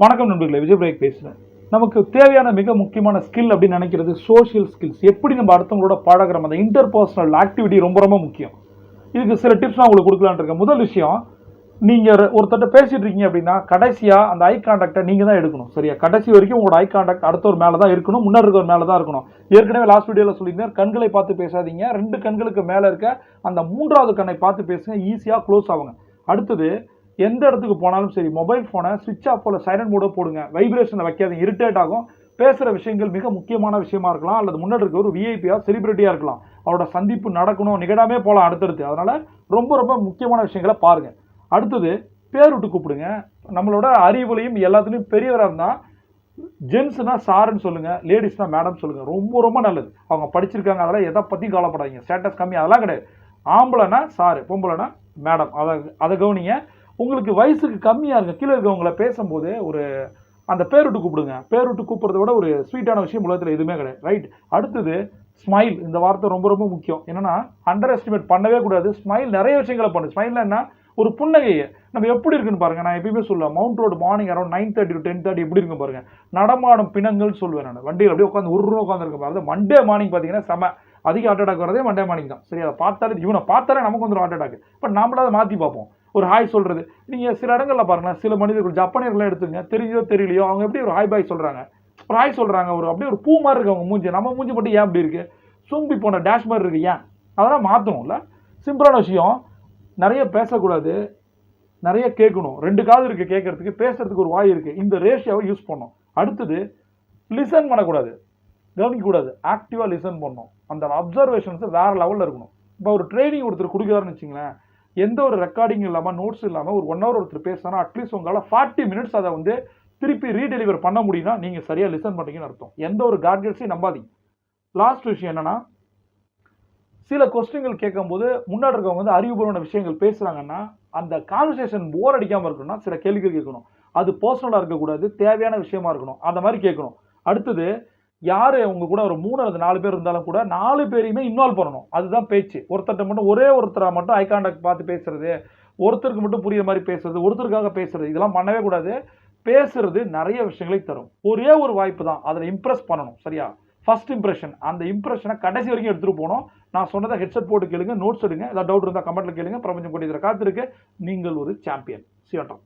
வணக்கம் நண்பர்களே, விஜய் பிரேக் பேசுகிறேன். நமக்கு தேவையான மிக முக்கியமான ஸ்கில் அப்படின்னு நினைக்கிறது சோஷியல் ஸ்கில்ஸ். எப்படி நம்ம அடுத்தவங்களோட பழகிறோம், அந்த இன்டர்பர்சனல் ஆக்டிவிட்டி ரொம்ப ரொம்ப முக்கியம். இதுக்கு சில டிப்ஸ் நான் உங்களுக்கு கொடுக்கலான்னு இருக்கேன். முதல் விஷயம், நீங்கள் ஒருத்தட்ட பேசிட்டு இருக்கீங்க அப்படின்னா கடைசியாக அந்த ஐ கான்டாக்டை நீங்கள் தான் எடுக்கணும். சரியா? கடைசி வரைக்கும் உங்களோட ஐ கான்டாக்ட் அடுத்தவர் மேலே தான் இருக்கணும், முன்னாடி இருக்கிற மேலே தான் இருக்கணும். ஏற்கனவே லாஸ்ட் வீடியோவில் சொல்லியிருந்தேன், கண்களை பார்த்து பேசாதீங்க. 2 கண்களுக்கு மேலே இருக்க அந்த 3வது கண்ணை பார்த்து பேசுங்க, ஈஸியாக க்ளோஸ் ஆகுங்க. அடுத்தது, எந்த இடத்துக்கு போனாலும் சரி மொபைல் ஃபோனை சுவிட்ச் ஆஃப் போல சைலண்ட் மோட போடுங்க. வைப்ரேஷனில் வைக்காதீங்க, இரிட்டேட் ஆகும். பேசுகிற விஷயங்கள் மிக முக்கியமான விஷயமா இருக்கலாம், அல்லது முன்னாடி இருக்க ஒரு விஐபியாக செலிபிரிட்டியாக இருக்கலாம். அவரோட சந்திப்பு நடக்கணும், நிகழாமே போகலாம் அடுத்தடுத்து. அதனால் ரொம்ப ரொம்ப முக்கியமான விஷயங்களை பாருங்கள். அடுத்தது, பேர் விட்டு கூப்பிடுங்க. நம்மளோட அறிவுலையும் எல்லாத்துலேயும் பெரியவராக இருந்தால் ஜென்ஸ்னா சாருன்னு சொல்லுங்கள், லேடிஸ்னா மேடம் சொல்லுங்கள். ரொம்ப ரொம்ப நல்லது. அவங்க படிச்சிருக்காங்க, அதெல்லாம் எதை பற்றியும் கவலைப்படாதீங்க. ஸ்டேட்டஸ் கம்மி அதெல்லாம் கிடையாது. ஆம்பளைனா சாரு, பொம்பளைனா மேடம். அதை கவனிங்க. உங்களுக்கு வயசுக்கு கம்மியாக இருக்க கீழே இருக்கவங்கள பேசும்போது ஒரு அந்த பேர் விட்டு கூப்பிடுங்க. பேர் விட்டு கூப்பிட்றத விட ஒரு ஸ்வீட்டான விஷயம் உலகத்தில் எதுவுமே கிடையாது. ரைட்? அடுத்தது, ஸ்மைல். இந்த வார்த்தை ரொம்ப ரொம்ப முக்கியம். என்னன்னா, அண்டர் எஸ்டிமேட் பண்ணவே கூடாது. ஸ்மைல் நிறைய விஷயங்களை பண்ணு. ஸ்மைல்னா என்ன? ஒரு புன்னகையை நம்ம எப்படி இருக்குன்னு பாருங்க. நான் எப்பயுமே சொல்லுவேன், mount road morning around 9:30 to 10:30 எப்படி இருக்கும் பாருங்க. நடமாடும் பிணங்கள் சொல்லுவேன் நான். வண்டியில் அப்படியே உட்காந்து உட்காந்துருக்க பாருங்க. மண்டே மார்னிங் பார்த்தீங்கன்னா செம அதிக ஹார்ட் அட்டாக் வரதே மண்டே மார்னிங் தான். சரி, அதை பார்த்தாலே இவனை பார்த்தாலே நமக்கு வந்துடும் ஹார்ட் அட்டாக். பட் நாமளாவது மாற்றி பார்ப்போம். ஒரு ஹாய் சொல்கிறது. நீங்கள் சில இடங்களில் பாருங்களேன், சில மனிதர்கள் ஜப்பானியர்கள்லாம் எடுத்துங்க, தெரிஞ்சோ தெரியலையோ அவங்க எப்படி ஒரு ஹாய் பாய் சொல்கிறாங்க, ஒரு ஹாய் சொல்கிறாங்க. ஒரு அப்படியே ஒரு பூ மாதிரி இருக்கு அவங்க மூஞ்சி. நம்ம மூஞ்சி மட்டும் ஏன் அப்படி இருக்குது? சும்பி போன டேஷ் மாதிரி இருக்குது. ஏன்? அதெல்லாம் மாற்றணும்ல. சிம்பிளான விஷயம். நிறைய பேசக்கூடாது, நிறைய கேட்கணும். 2 காது இருக்குது கேட்கறதுக்கு, பேசுறதுக்கு ஒரு வாய் இருக்குது. இந்த ரேஷியோவை யூஸ் பண்ணணும். அடுத்தது, லிசன் பண்ணக்கூடாது, கவனிக்கக்கூடாது, ஆக்டிவாக லிசன் பண்ணணும். அந்த அப்சர்வேஷன்ஸை வேறு லெவலில் இருக்கணும். இப்போ ஒரு ட்ரைனிங் ஒருத்தர் கொடுக்குறாருன்னு வச்சுங்களேன், எந்த ஒரு ரெக்கார்டிங் இல்லாமல், நோட்ஸ் இல்லாமல் ஒரு 1 hour ஒருத்தர் பேசினா அட்லீஸ்ட் உங்களால் 40 minutes அதை வந்து திருப்பி ரீடெலிவர் பண்ண முடியும்னா நீங்கள் சரியாக லிசன் பண்ணுறீங்கன்னு அர்த்தம். எந்த ஒரு காட்கெட்ஸையும் நம்பாதீங்க. லாஸ்ட் விஷயம் என்னென்னா, சில கொஸ்டின்கள் கேட்கும்போது முன்னாடி இருக்கவங்க வந்து அறிவுபூர்வமான விஷயங்கள் பேசுகிறாங்கன்னா அந்த கான்வர்சேஷன் போர் அடிக்காமல் இருக்கணும்னா சில கேள்விகள் கேட்கணும். அது பர்சனலாக இருக்கக்கூடாது, தேவையான விஷயமா இருக்கணும். அந்த மாதிரி கேட்கணும். அடுத்தது, யார் உங்க கூட ஒரு 3 அல்லது 4 பேர் இருந்தாலும் கூட 4 பேரையுமே இன்வால்வ் பண்ணணும். அதுதான் பேச்சு. ஒருத்தர்கிட்ட மட்டும் ஒரே ஒருத்தரை மட்டும் ஐ கான்டாக்ட் பார்த்து பேசுறது, ஒருத்தருக்கு மட்டும் புரியுற மாதிரி பேசுறது, ஒருத்தருக்காக பேசுறது, இதெல்லாம் பண்ணவே கூடாது. பேசுறது நிறைய விஷயங்களை தரும். ஒரே ஒரு வாய்ப்பு தான், அதில் இம்ப்ரெஸ் பண்ணணும். சரியா? First impression. அந்த இம்ப்ரெஷனை கடைசி வரைக்கும் எடுத்துகிட்டு போகணும். நான் சொன்னதை ஹெட்செட் போட்டு கேளுங்க, நோட்ஸ் எடுங்க. ஏதாவது டவுட் இருந்தால் கமெண்ட்டில் கேளுங்க. பிரபஞ்சம் கொண்டு இதில் காத்திருக்கு. நீங்கள் ஒரு சாம்பியன். சிவட்டம்.